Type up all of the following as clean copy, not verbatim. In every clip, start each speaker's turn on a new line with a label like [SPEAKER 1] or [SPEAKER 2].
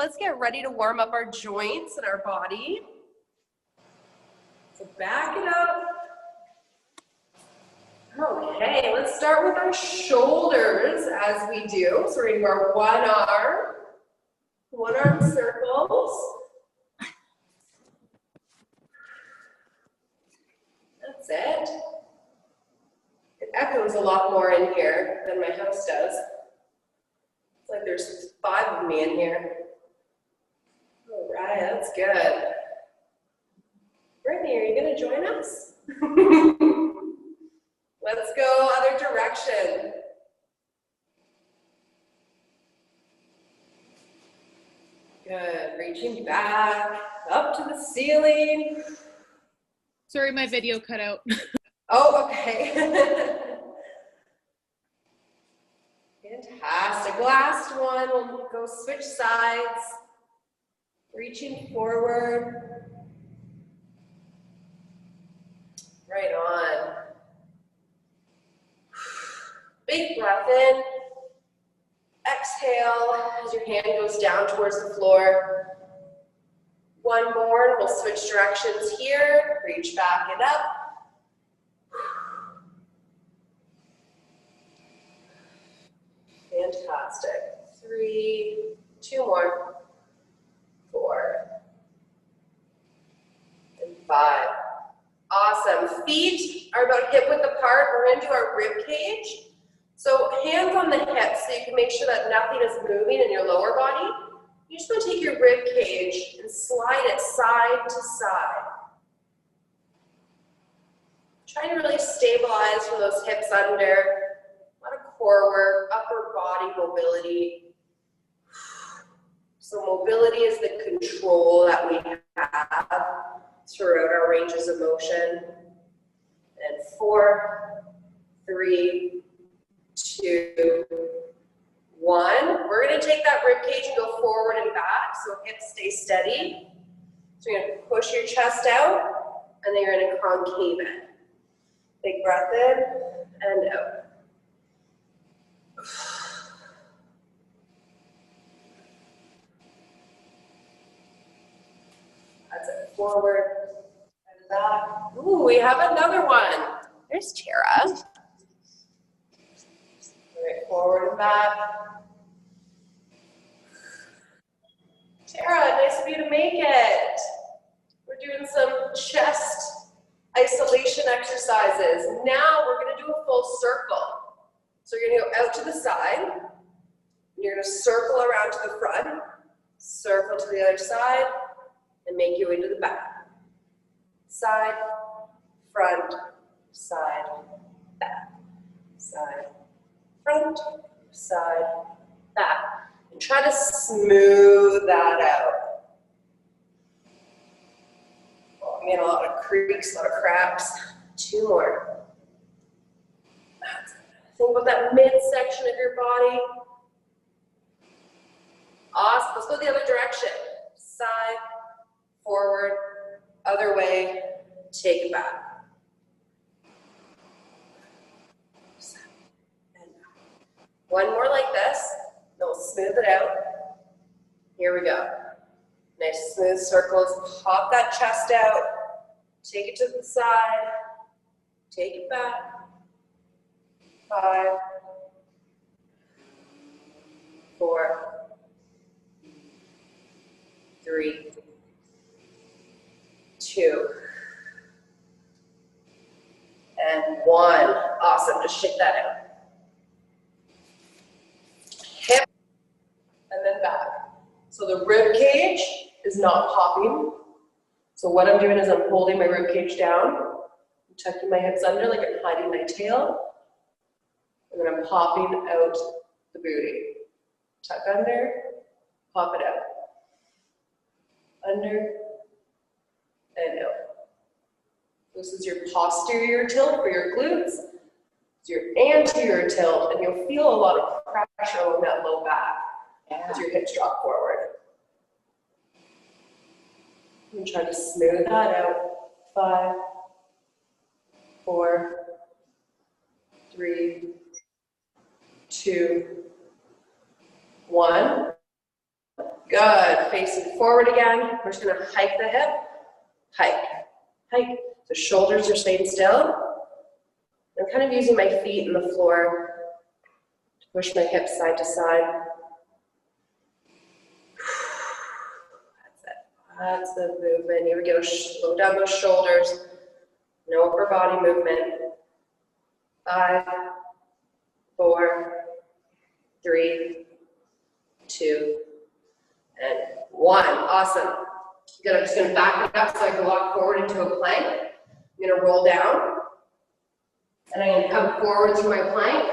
[SPEAKER 1] let's get ready to warm up our joints and our body. So back it up. Okay, let's start with our shoulders as we do. So we're gonna do our one arm circles. That's it. It echoes a lot more in here than my house does. It's like there's 5 of me in here. All right, that's good. Brittany, are you gonna join us? Let's go other direction. Good, reaching back, up to the ceiling.
[SPEAKER 2] Sorry, my video cut out.
[SPEAKER 1] Oh, okay. Fantastic. Last one, we'll go switch sides. Reaching forward. Right on. Big breath in. Exhale as your hand goes down towards the floor. One more, and we'll switch directions here. Reach back and up. Fantastic. 3, 2 more. 4, and 5. Awesome. Feet are about hip width apart. We're going to do our rib cage. So hands on the hips so you can make sure that nothing is moving in your lower body. You just want to take your rib cage and slide it side to side. Trying to really stabilize from those hips under. A lot of core work, upper body mobility. So mobility is the control that we have throughout our ranges of motion. And 4, 3, 2, 1. We're going to take that rib cage and go forward and back so hips stay steady. So you're going to push your chest out and then you're going to concave it. Big breath in and out. That's it. Forward and back. Ooh, we have another one. There's Tara. All right, forward and back. Tara, nice of you to make it. We're doing some chest isolation exercises. Now we're going to do a full circle. So you're going to go out to the side. And you're going to circle around to the front. Circle to the other side. And make your way to the back. Side, front, side, back. Side, front, side, back. And try to smooth that out. Oh, you get a lot of creaks, a lot of cracks. 2 more. That's it. Think about that midsection of your body. Awesome. Let's go the other direction. Side, forward, other way, take it back. And one more like this, then we'll smooth it out. Here we go. Nice smooth circles. Pop that chest out. Take it to the side. Take it back. 5, 4, 3, 2, and 1. Awesome, just shake that out. Hip, and then back. So the rib cage is not popping. So what I'm doing is I'm holding my rib cage down, I'm tucking my hips under like I'm hiding my tail, and then I'm popping out the booty. Tuck under, pop it out. Under, and out. This is your posterior tilt for your glutes. It's your anterior tilt, and you'll feel a lot of pressure on that low back as your hips drop forward. And try to smooth that out. 5, 4, 3, 2, 1. Good, facing forward again. We're just gonna hike the hip, hike, hike. So shoulders are staying still. I'm kind of using my feet in the floor to push my hips side to side. That's it, lots of movement. Here we go, slow down those shoulders. No upper body movement. 5, 4, 3, 2, and 1. Awesome. Good. I'm just going to back it up so I can walk forward into a plank. I'm going to roll down. And I'm going to come forward through my plank.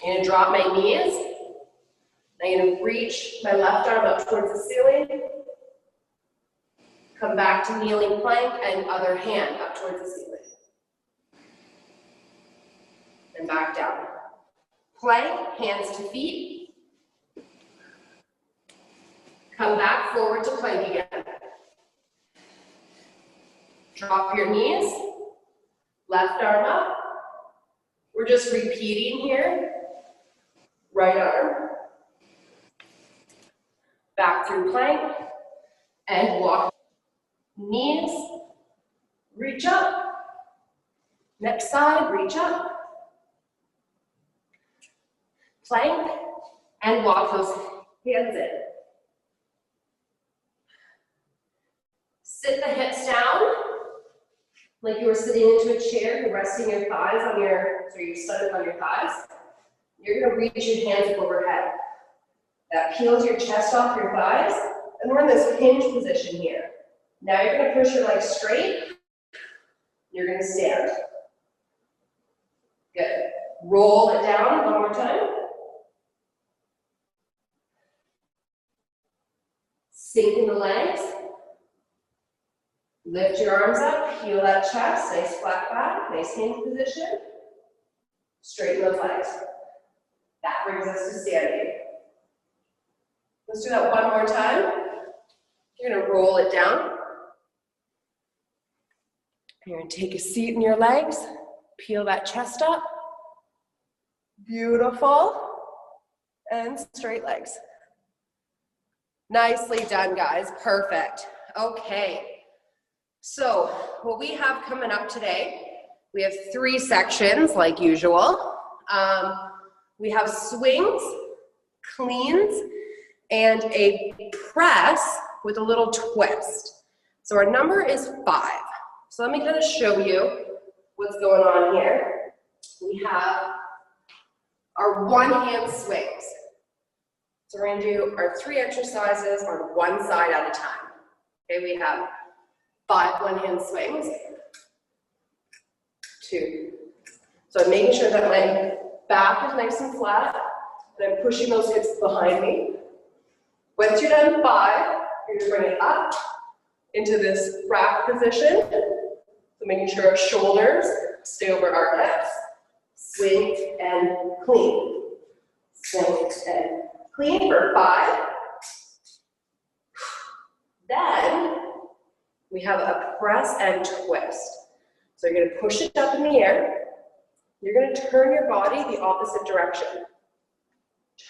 [SPEAKER 1] I'm going to drop my knees. I'm going to reach my left arm up towards the ceiling. Come back to kneeling plank and other hand up towards the ceiling. And back down. Plank, hands to feet. Come back forward to plank again. Drop your knees. Left arm up. We're just repeating here. Right arm. Back through plank. And walk. Knees. Reach up. Next side, reach up. Plank, and walk those hands in. Sit the hips down, like you were sitting into a chair. You're resting your thighs on your, so your stomach on your thighs. You're gonna reach your hands overhead. That peels your chest off your thighs, and we're in this hinge position here. Now you're gonna push your legs straight. You're gonna stand. Good. Roll it down one more time. Sink in the legs. Lift your arms up, peel that chest, nice flat back, nice hinge position. Straighten those legs. That brings us to standing. Let's do that one more time. You're gonna roll it down. You're gonna take a seat in your legs, peel that chest up. Beautiful. And straight legs. Nicely done, guys. Perfect. Okay. So what we have coming up today, we have 3 sections like usual. We have swings, cleans, and a press with a little twist. So our number is 5. So let me kind of show you what's going on here. We have our one-hand swings. So we're going to do our 3 exercises on one side at a time. Okay, we have 5 one-hand swings. 2. So I'm making sure that my back is nice and flat, and I'm pushing those hips behind me. Once you're done 5, you're going to bring it up into this rack position. So making sure our shoulders stay over our hips. Swing and clean. Swing and clean for 5. Then we have a press and twist. So you're going to push it up in the air. You're going to turn your body the opposite direction.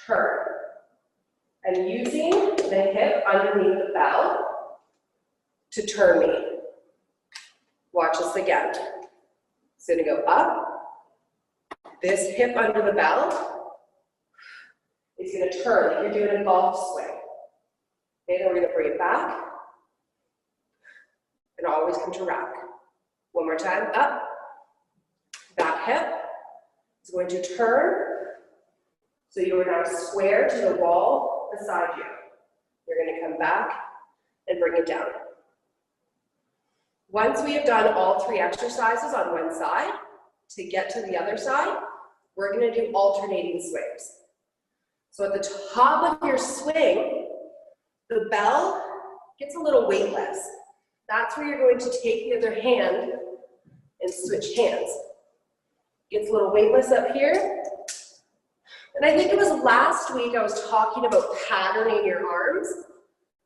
[SPEAKER 1] Turn. And using the hip underneath the bell to turn me. Watch this again. It's going to go up. This hip under the bell is going to turn. You're doing a golf swing. Okay, then we're going to bring it back. And always come to rack. One more time, up. Back hip is going to turn. So you are now square to the wall beside you. You're going to come back and bring it down. Once we have done all 3 exercises on one side, to get to the other side, we're going to do alternating swings. So at the top of your swing, the bell gets a little weightless. That's where you're going to take the other hand and switch hands. Gets a little weightless up here. And I think it was last week I was talking about patterning your arms.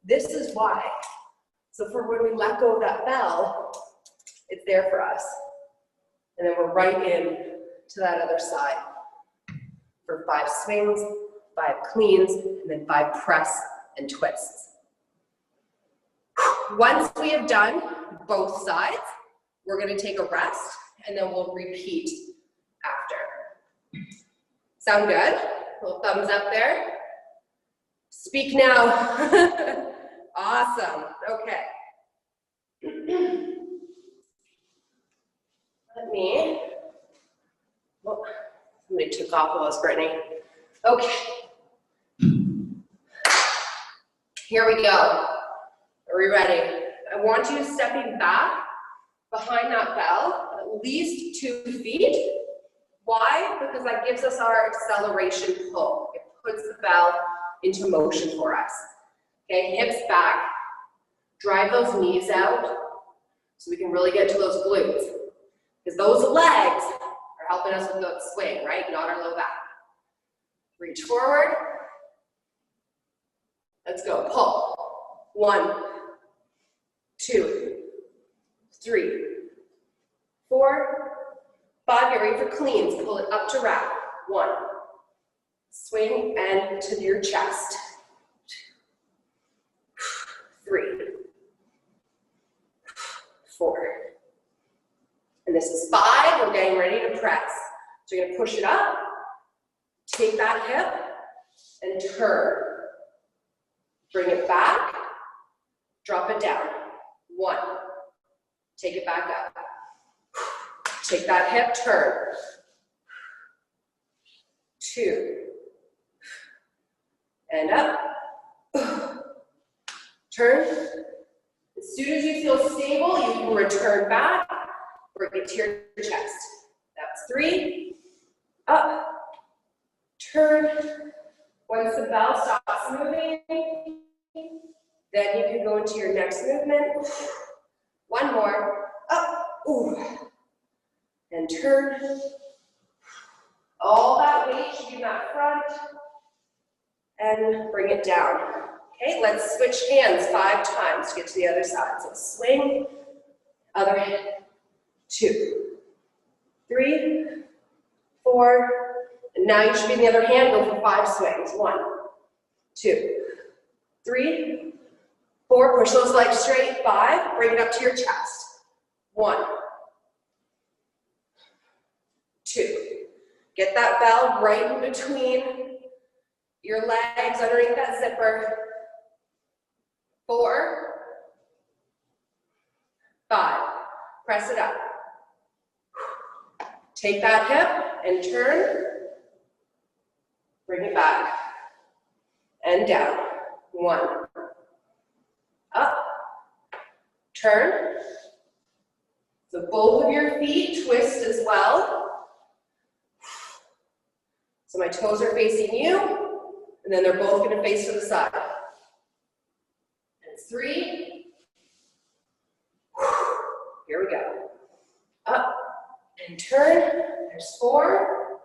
[SPEAKER 1] This is why. So for when we let go of that bell, it's there for us. And then we're right in to that other side for 5 swings 5 cleans, and then 5 press and twists. Once we have done both sides, we're going to take a rest, and then we'll repeat after. Sound good? A little thumbs up there. Speak now. Awesome. Okay. Somebody took off while I was Brittany. Okay. Here we go. Are we ready? I want you stepping back behind that bell at least 2 feet. Why? Because that gives us our acceleration pull. It puts the bell into motion for us. Okay, hips back. Drive those knees out so we can really get to those glutes. Because those legs are helping us with the swing, right? Not our low back. Reach forward. Let's go. Pull. 1, 2, 3, 4, 5. Get ready for cleans. Pull it up to wrap. 1. Swing and to your chest. 3, 4. And this is 5. We're getting ready to press. So you're going to push it up, take that hip, and turn. Bring it back, drop it down. 1. Take it back up. Take that hip, turn. 2. And up. Turn. As soon as you feel stable, you can return back, bring it to your chest. That's 3. Up. Turn. Once the bell stops moving, then you can go into your next movement. 1 more. Up. Ooh. And turn. All that weight should be in that front. And bring it down. Okay, let's switch hands 5 times to get to the other side. So swing, other hand. 2, 3, 4, and now you should be in the other hand. Go for 5 swings. 1, 2, 3, 4. Push those legs straight. 5. Bring it up to your chest. 1, 2. Get that bell right in between your legs underneath that zipper. 4, 5. Press it up. Take that hip and turn. Bring it back. And down. 1. Up. Turn. So both of your feet twist as well. So my toes are facing you, and then they're both going to face to the side. And 3. Here we go. Up and turn. There's 4.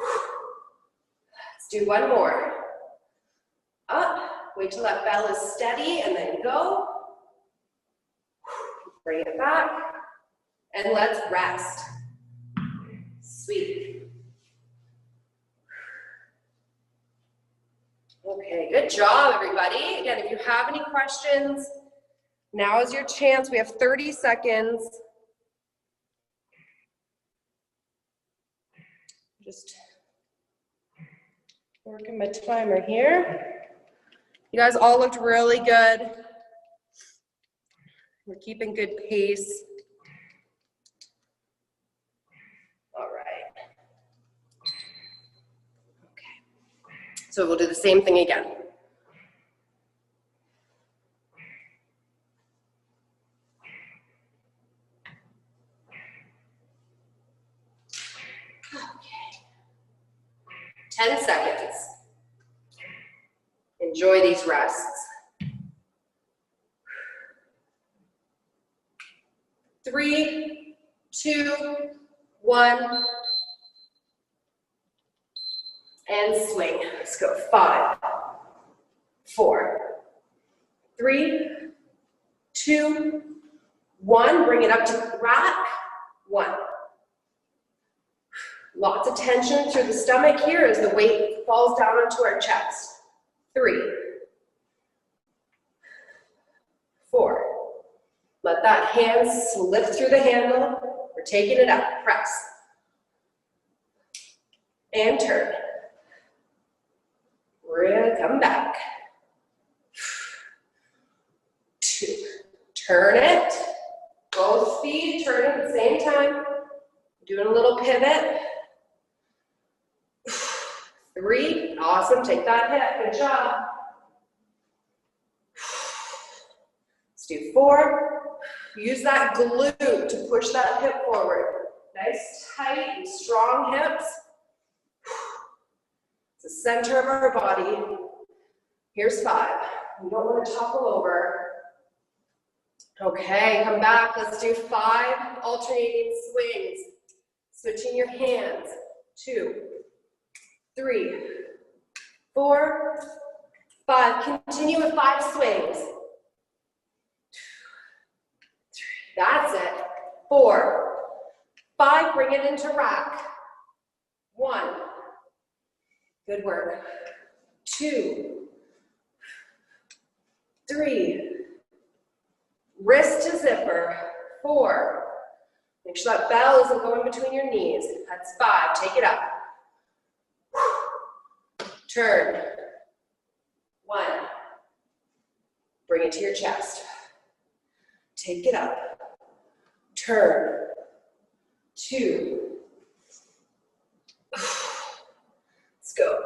[SPEAKER 1] Let's do 1 more. Up. Wait till that bell is steady, and then go. Bring it back. And let's rest. Sweet. Okay, good job, everybody. Again, if you have any questions, now is your chance. We have 30 seconds. Just working my timer here. You guys all looked really good. We're keeping good pace. All right. Okay. So we'll do the same thing again. Okay. 10 seconds. Enjoy these rests. 3, 2, 1. And swing. Let's go. 5, 4, 3, 2, 1. Bring it up to rack. 1, Lots of tension through the stomach here as the weight falls down onto our chest. 3, 4. Let that hand slip through the handle. We're taking it up. Press. And turn. Really come back. 2. Turn it. Both feet turn at the same time. Doing a little pivot. 3. Awesome. Take that hip. Good job. Let's do 4. Use that glute to push that hip forward. Nice, tight, and strong hips. It's the center of our body. Here's 5. You don't want to topple over. Okay, come back. Let's do 5 alternating swings. Switching your hands. 2, 3, 4, 5. Continue with 5 swings. That's it. 4, 5, bring it into rack. 1, good work. 2, 3, wrist to zipper. 4, make sure that bell isn't going between your knees. That's 5, take it up. Turn. 1, bring it to your chest. Take it up. Turn. 2. Let's go.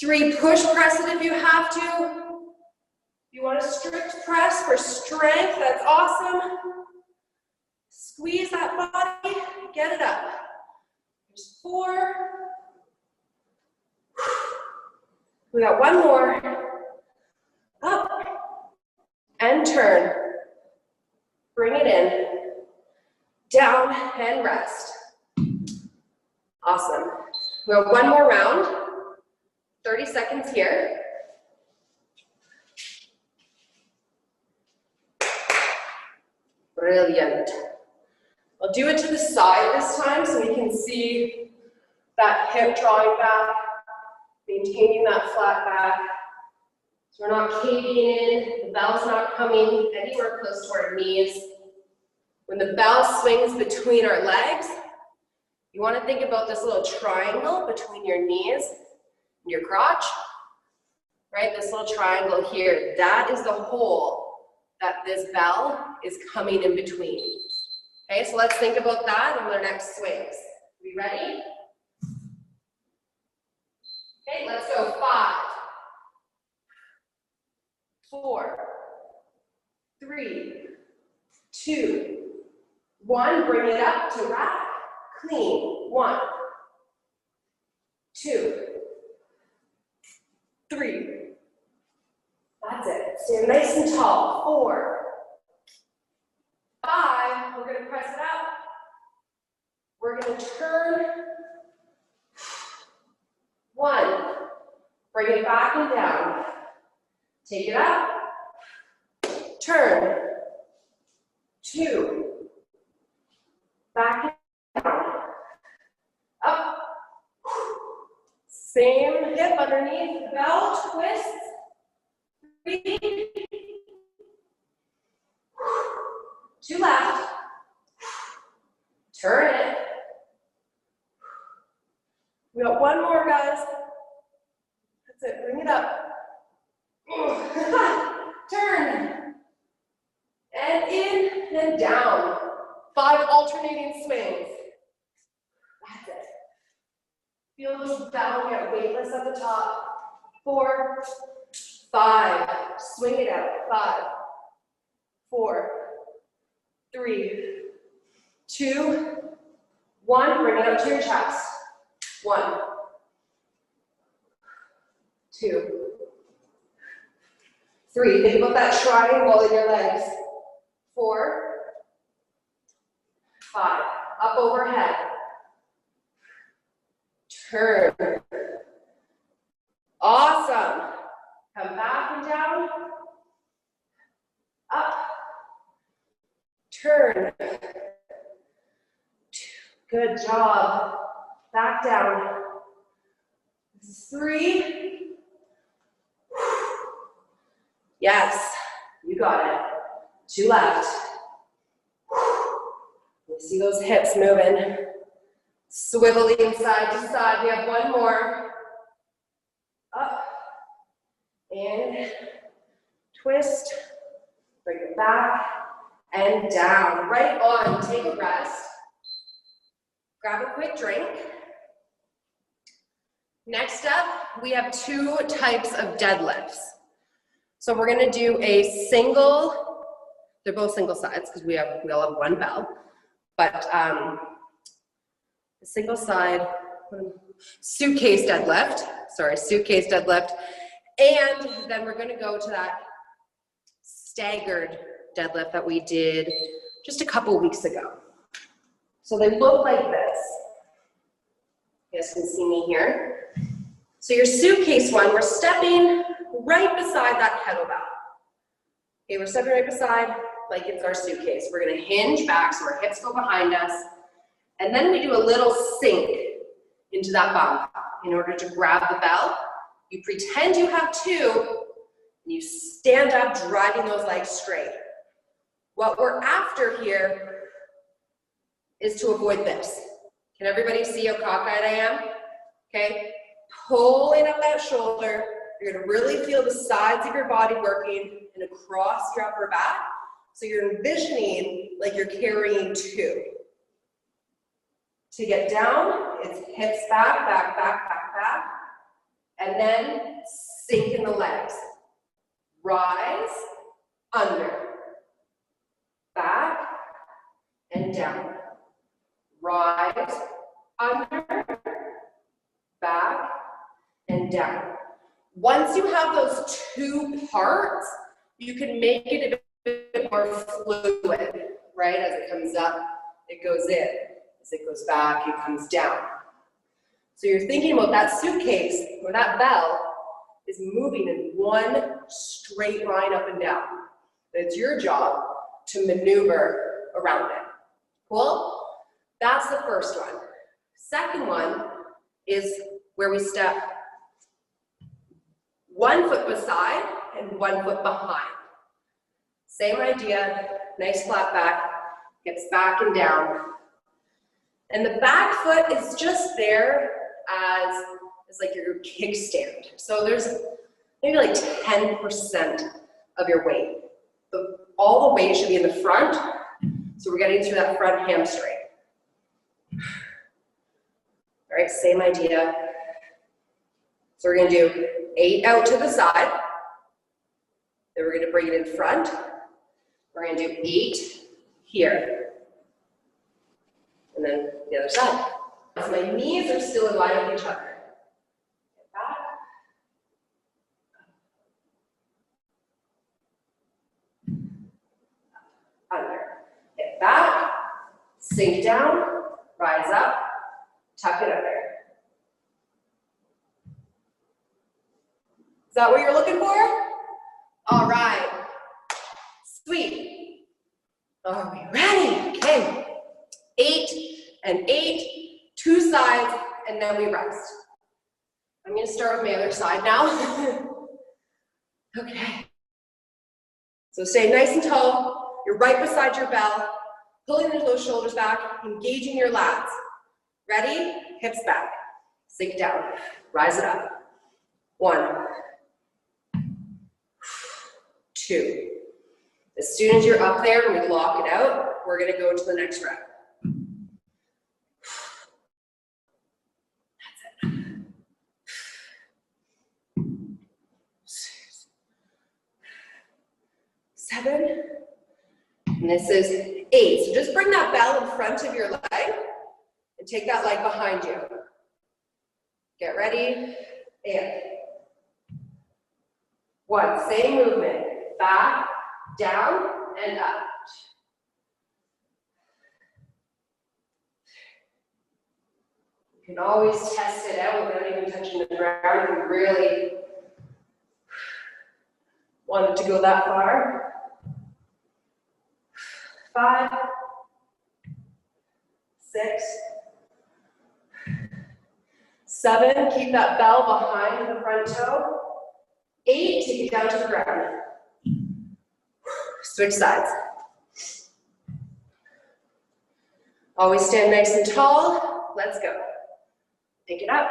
[SPEAKER 1] 3, push press it if you have to. You want a strict press for strength, that's awesome. Squeeze that body, get it up. There's 4. We got 1 more. Up. And turn. Bring it in. Down and rest. Awesome. We have 1 more round. 30 seconds here. Brilliant. I'll do it to the side this time so we can see that hip drawing back, maintaining that flat back. So we're not caving in, the bell's not coming anywhere close to our knees. When the bell swings between our legs, you want to think about this little triangle between your knees and your crotch, right? This little triangle here, that is the hole that this bell is coming in between. Okay, so let's think about that on our next swings. We ready? Okay, let's go. 5, 4, 3, 2, 1. Bring it up to rack. Clean. 1, 2, 3. That's it. Stand nice and tall. 4, 5. We're going to press it up. We're going to turn. 1. Bring it back and down. Take it up. Turn. 2. Back and down. Up. Same hip underneath the bell. Twist. 3. 2 left. Turn it. We got 1 more, guys. That's it. Bring it up. Turn. And in and down. 5 alternating swings. That's it. Feel those bell get weightless at the top. 4, 5. Swing it out. 5, 4, 3, 2, 1. Bring it up to your chest. 1, 2, 3. Think about that triangle in your legs. 4, 5. Up overhead. Turn. Awesome. Come back and down. Up. Turn. Good job. back down. This is 3. Yes, you got it. 2 left. You see those hips moving. Swiveling side to side. We have 1 more. Up. And twist. Bring it back. And down. Right on. Take a rest. Grab a quick drink. Next up, we have 2 types of deadlifts. So we're gonna do a single, they're both single sides because we all have 1 bell, but a single side suitcase deadlift, and then we're gonna go to that staggered deadlift that we did just a couple weeks ago. So they look like this. You guys can see me here. So your suitcase one, we're stepping right beside that kettlebell. Okay, we're stepping right beside like it's our suitcase. We're gonna hinge back so our hips go behind us. And then we do a little sink into that bump in order to grab the bell. You pretend you have 2, and you stand up driving those legs straight. What we're after here is to avoid this. Can everybody see how cockeyed I am? Okay, pulling up that shoulder. You're gonna really feel the sides of your body working and across your upper back. So you're envisioning like you're carrying 2. To get down, it's hips back, back, back, back, back. And then sink in the legs. Rise, under, back, and down. Rise, under, back, and down. Once you have those 2 parts, you can make it a bit more fluid, right? As it comes up, it goes in. As it goes back, it comes down. So you're thinking about that suitcase or that bell is moving in 1 straight line up and down. It's your job to maneuver around it. Cool? That's the first one. Second one is where we step 1 foot beside and 1 foot behind. Same idea, nice flat back, hips back and down. And the back foot is just there as like your kickstand. So there's maybe like 10% of your weight. All the weight should be in the front, so we're getting through that front hamstring. All right, same idea. So we're gonna do 8 out to the side. Then we're gonna bring it in front. We're gonna do 8 here. And then the other side. So my knees are still in line with each other. Get back. Under. Get back. Sink down. Rise up. Tuck it under. Is that what you're looking for? All right. Sweet. Are we ready? Okay. 8 and 8, 2 sides, and then we rest. I'm gonna start with my other side now. Okay. So stay nice and tall. You're right beside your bell, pulling those shoulders back, engaging your lats. Ready? Hips back. Sink down. Rise it up. 1, 2. As soon as you're up there and we lock it out, we're gonna go to the next rep. That's it. 6, 7, and this is 8. So just bring that bell in front of your leg and take that leg behind you. Get ready, and 1, same movement, back, down, and up. You can always test it out without even touching the ground if you really wanted to go that far. 5, 6, 7, keep that bell behind the front toe. 8, take it down to the ground. Switch sides. Always stand nice and tall. Let's go. Pick it up.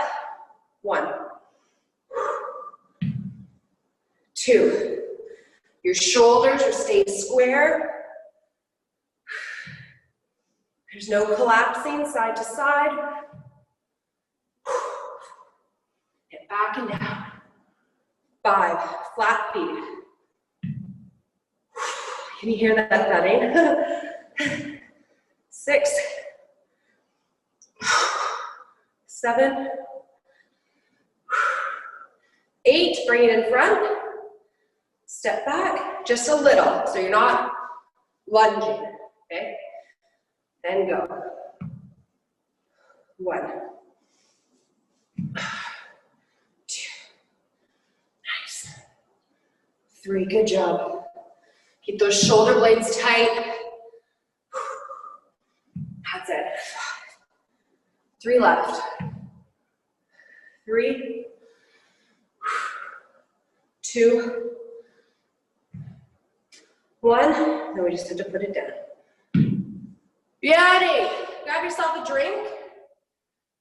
[SPEAKER 1] 1, 2. Your shoulders are staying square. There's no collapsing side to side. Get back and down. 5, flat feet. Can you hear that thudding? 6, 7, 8, bring it in front. Step back, just a little, so you're not lunging, okay? Then go. 1, 2, nice. 3, good job. Keep those shoulder blades tight. That's it. 3 left. 3, 2, 1. Then we just have to put it down. Beauty. Grab yourself a drink.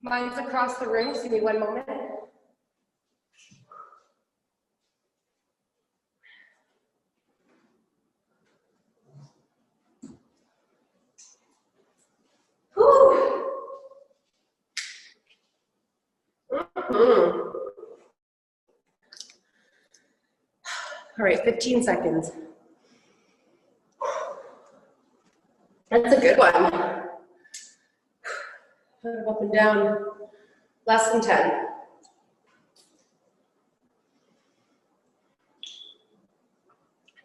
[SPEAKER 1] Mine's across the room. Just give me 1 moment. Whew. All right, 15 seconds. That's a good one. Up and down, less than 10.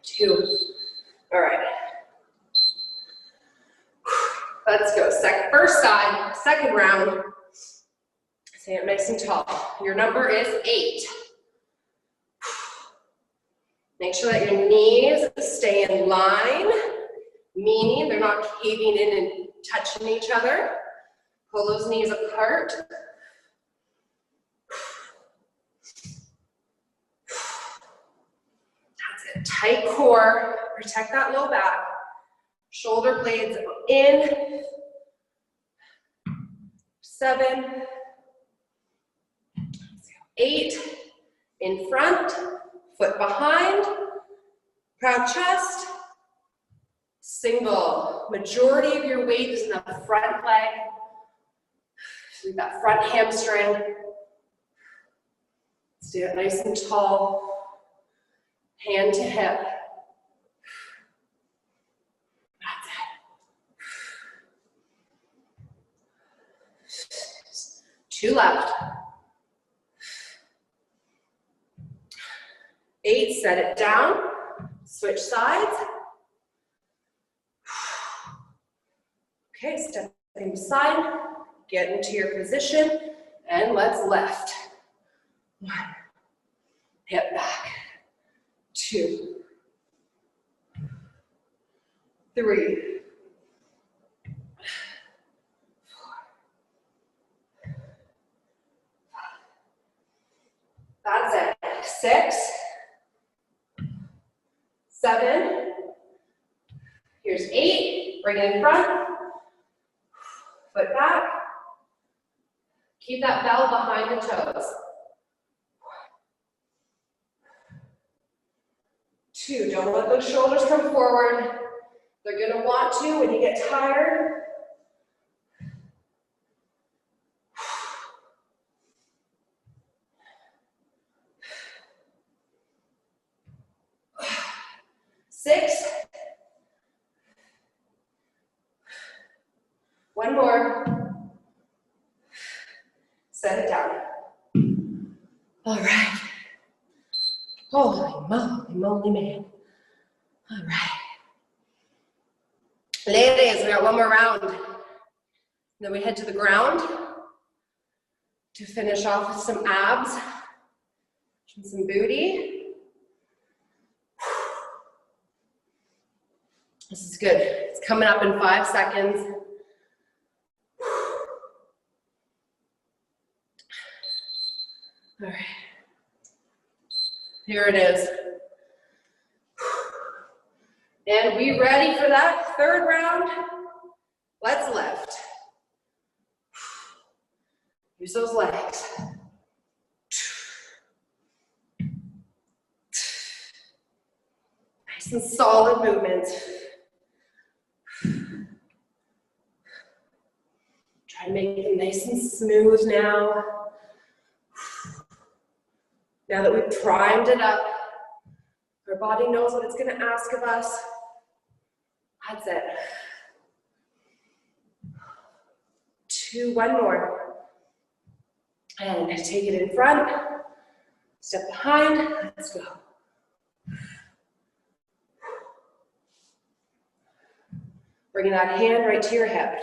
[SPEAKER 1] 2. All right. Let's go. First side, second round. Stand nice and tall. Your number is 8. Make sure that your knees stay in line, meaning they're not caving in and touching each other. Pull those knees apart. That's it. Tight core. Protect that low back. Shoulder blades in. 7, 8, in front, foot behind, proud chest, single. Majority of your weight is in the front leg. So we've got front hamstring. Stand nice and tall, hand to hip. That's it. 2 left. 8, set it down, switch sides. Okay, stepping aside, get into your position, and let's lift. 1, hip back. 2, 3, 4. That's it. 6, 7, here's 8, bring it in front, foot back, keep that bell behind the toes. 2, don't let those shoulders come forward. They're gonna want to when you get tired. 6, 1 more, set it down. All right. Holy moly, man. All right. Ladies, we got 1 more round. Then we head to the ground to finish off with some abs and some booty. This is good. It's coming up in 5 seconds. Here it is. And we ready for that third round? Let's lift. Use those legs. Nice and solid movement. Try to make it nice and smooth now. Now that we've primed it up, our body knows what it's going to ask of us. That's it. 2, 1 more. And take it in front, step behind, let's go. Bringing that hand right to your hip.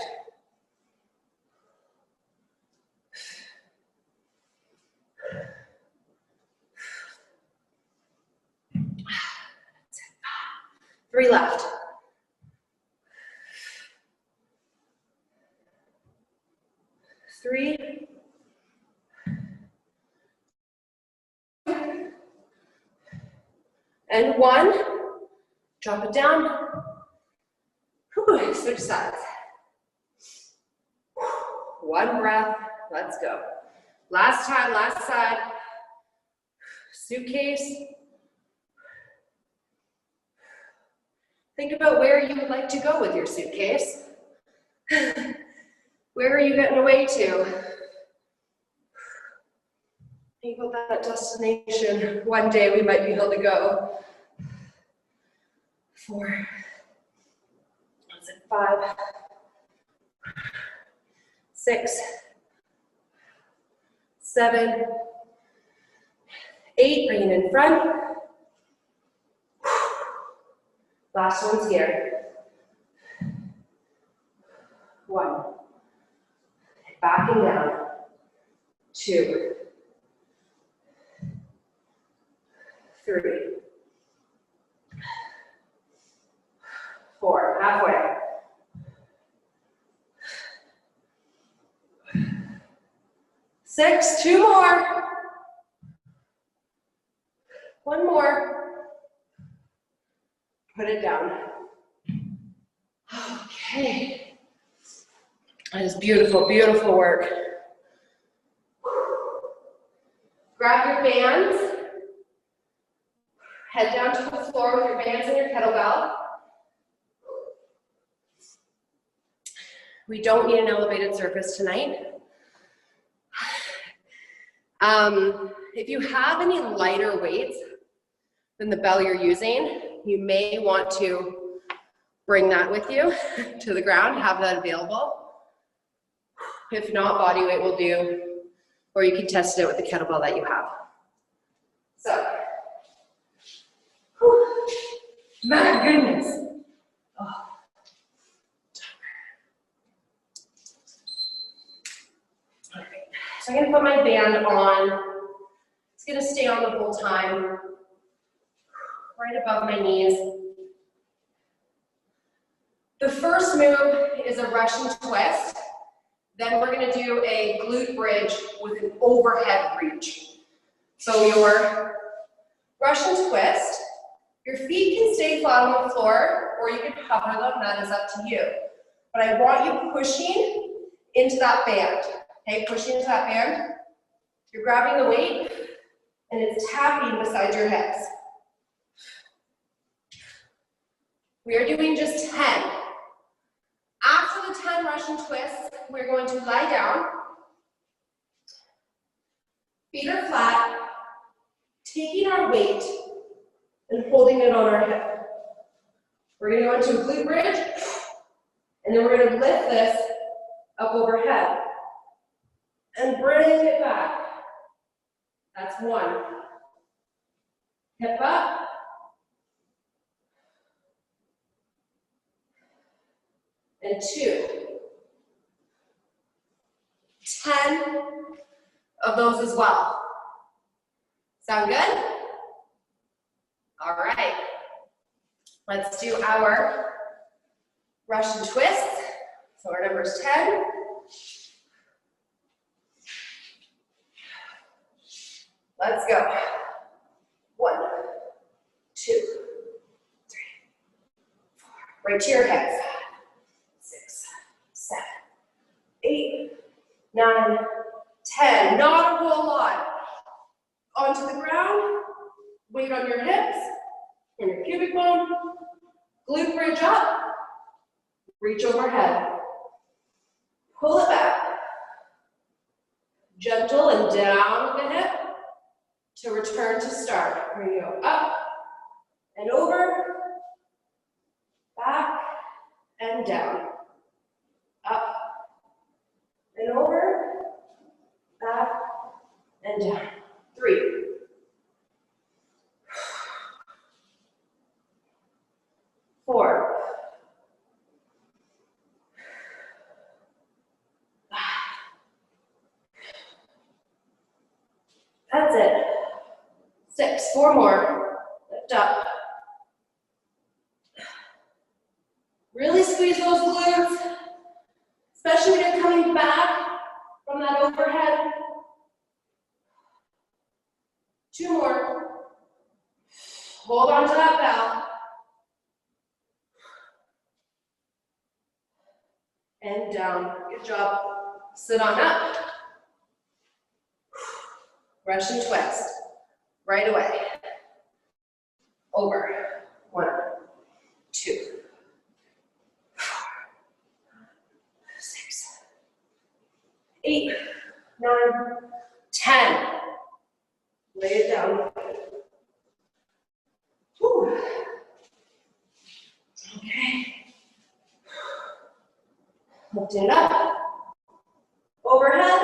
[SPEAKER 1] Three left. Three. And 1. Drop it down. Whew, switch sides. 1 breath. Let's go. Last time, last side. Suitcase. Think about where you would like to go with your suitcase. Where are you getting away to? Think about that destination. One day we might be able to go. 4. That's it. 5. 6. 7. 8. Bring it in front. Last one's here. 1. Back and down. 2. 3. 4. Halfway. 6. 2 more. 1 more. Put it down. Okay. That is beautiful, beautiful work. Grab your bands. Head down to the floor with your bands and your kettlebell. We don't need an elevated surface tonight. If you have any lighter weights than the bell you're using, you may want to bring that with you to the ground, have that available. If not, body weight will do, or you can test it with the kettlebell that you have. So, whew, my goodness. Oh. All right, so I'm gonna put my band on. It's gonna stay on the whole time. Right above my knees. The first move is a Russian twist. Then we're going to do a glute bridge with an overhead reach. So your Russian twist, your feet can stay flat on the floor or you can hover them, that is up to you. But I want you pushing into that band. Okay, pushing into that band. You're grabbing the weight and it's tapping beside your hips. We are doing just 10. After the 10 Russian twists, we're going to lie down. Feet are flat, taking our weight and holding it on our hip. We're going to go into a glute bridge, and then we're going to lift this up overhead and bring it back. That's 1. Hip up. And 2. 10 of those as well. Sound good? All right. Let's do our Russian twists. So our number's 10. Let's go. 1, 2, 3, 4. Right to your head. 5, 6, 7, 8, 9, 10. Not a whole lot. Onto the ground. Weight on your hips and your pubic bone. Glute bridge up. Reach overhead. Pull it back. Gentle and down the hip to return to start. Here you go. Up and over. Back and down. Up and over. Back and down. 3. 4. 5. That's it. 6. 4 more. Lift up. Really squeeze those glutes, especially when you're coming back from that overhead. 2 more. Hold on to that bell. And down. Good job. Sit on up. Russian twist. Right away. Over. 1, 2, 4, 6, 8, 9, 10. Lay it down. Whew. Okay. Lift it up. Overhead.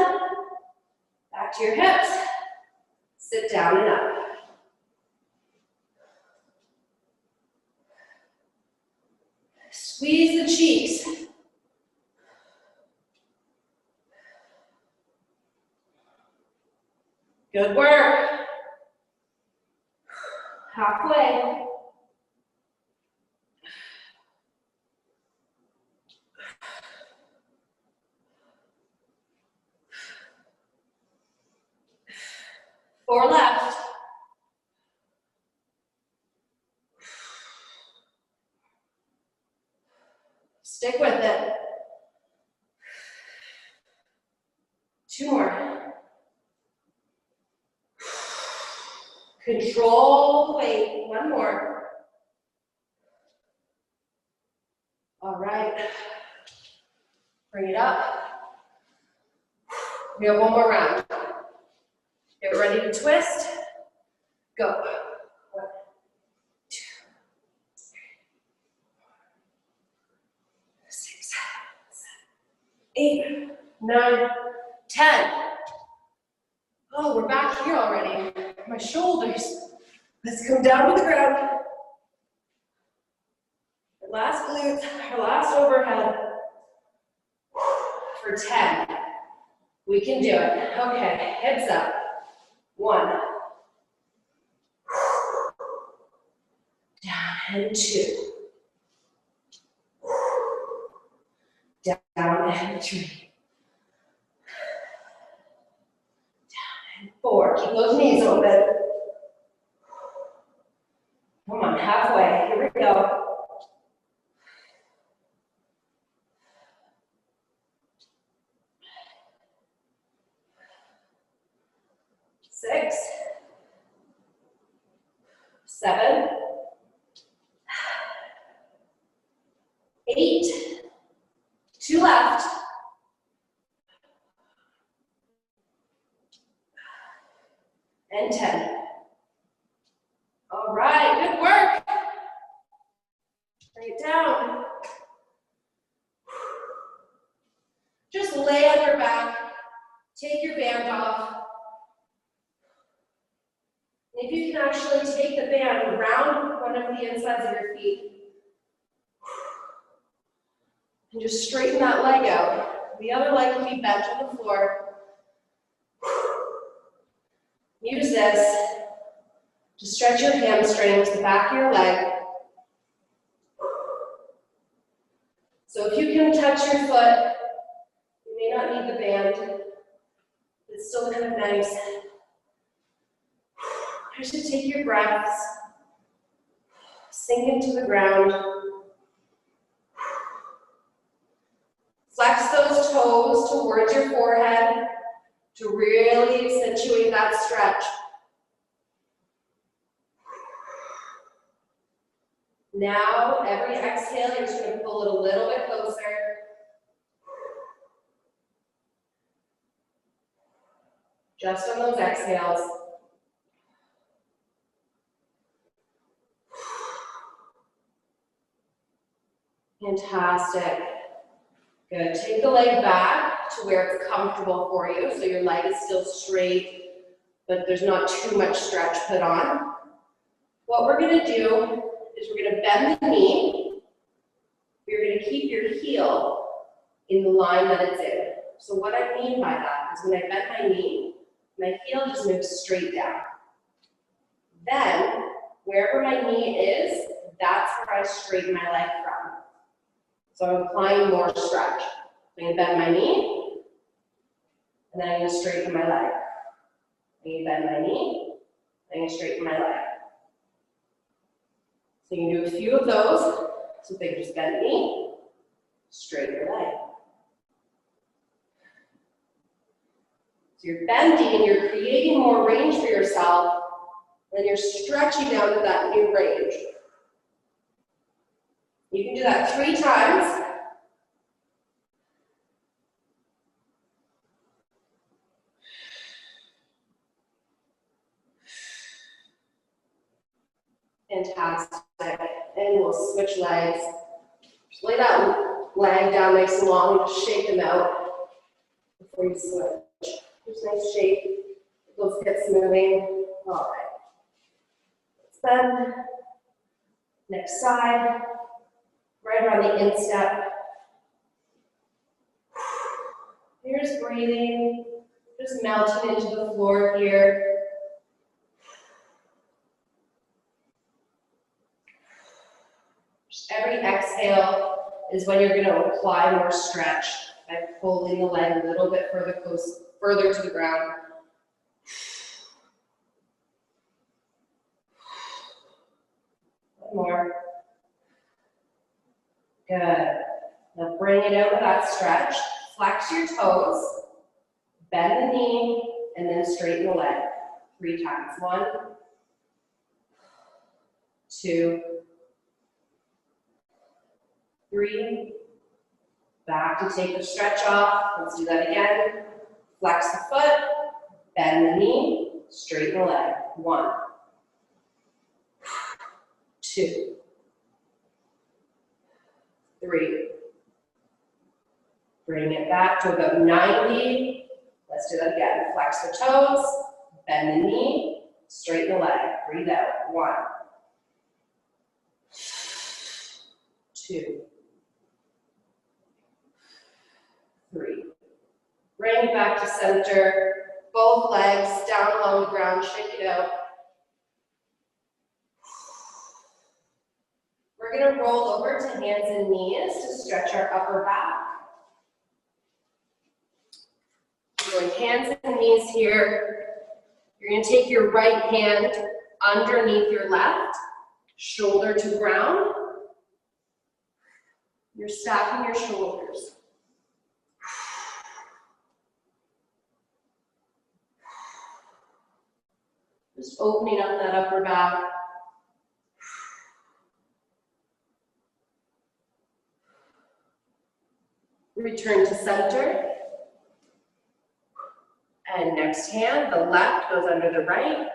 [SPEAKER 1] Back to your hips. Sit down and up. Squeeze the cheeks. Good work. Halfway. Four left. Stick with it. 2 more. Control the weight. 1 more. All right. Bring it up. We have 1 more round. Get ready to twist. Go. 1, 2, 3, 6, 7, 8, 9, 10. Oh, we're back here already. My shoulders. Let's come down to the ground. Our last glute, our last overhead. For 10. We can do it. Okay, hips up. 1. Down and 2. Down and 3. Down and 4. Keep those knees open. Come on, halfway. Here we go. 6, 7, 8, 2 left, and 10. All right, good work. Bring it down. Just lay on your back, take your band off. If you can actually take the band around one of the insides of your feet and just straighten that leg out. The other leg can be bent on the floor. Use this to stretch your hamstrings, the back of your leg. So if you can touch your foot, you may not need the band. It's still kind of nice. I should take your breaths, sink into the ground. Flex those toes towards your forehead to really accentuate that stretch. Now, every exhale, you're just going to pull it a little bit closer. Just on those exhales. Fantastic. Good. Take the leg back to where it's comfortable for you. So your leg is still straight, but there's not too much stretch put on. What we're going to do is we're going to bend the knee. You're going to keep your heel in the line that it's in. So what I mean by that is when I bend my knee, my heel just moves straight down. Then, wherever my knee is, that's where I straighten my leg from. So I'm applying more stretch. I'm going to bend my knee, and then I'm going to straighten my leg. I'm going to bend my knee, I'm going to straighten my leg. So you can do a few of those. So think just bend knee, straighten your leg. So you're bending and you're creating more range for yourself, and you're stretching down to that new range. You can do that 3 times. Fantastic. And we'll switch legs. Just lay that leg down nice and long and just shake them out before you switch. Just nice shake. Get those hips moving. All right. Let's bend. Next side. Right around the instep. Here's breathing. Just melting into the floor here. Every exhale is when you're going to apply more stretch by pulling the leg a little bit further to the ground. One more. Good. Now bring it out of that stretch. Flex your toes, bend the knee, and then straighten the leg 3 times. 1, 2, 3. Back to take the stretch off. Let's do that again. Flex the foot, bend the knee, straighten the leg. 1, 2, 3. Bring it back to about 90. Let's do that again. Flex the toes, bend the knee, straighten the leg. Breathe out. 1, 2, 3. Bring it back to center. Both legs down along the ground. Shake it out. We're going to roll over to hands and knees to stretch our upper back. We're going hands and knees here. You're going to take your right hand underneath your left, shoulder to ground. You're stacking your shoulders. Just opening up that upper back. Return to center. And next hand, the left goes under the right.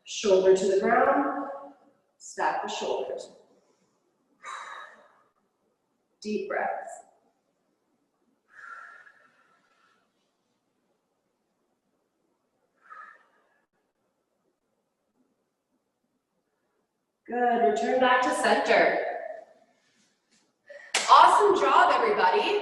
[SPEAKER 1] Shoulder to the ground. Stack the shoulders. Deep breaths. Good, return back to center. Awesome job, everybody.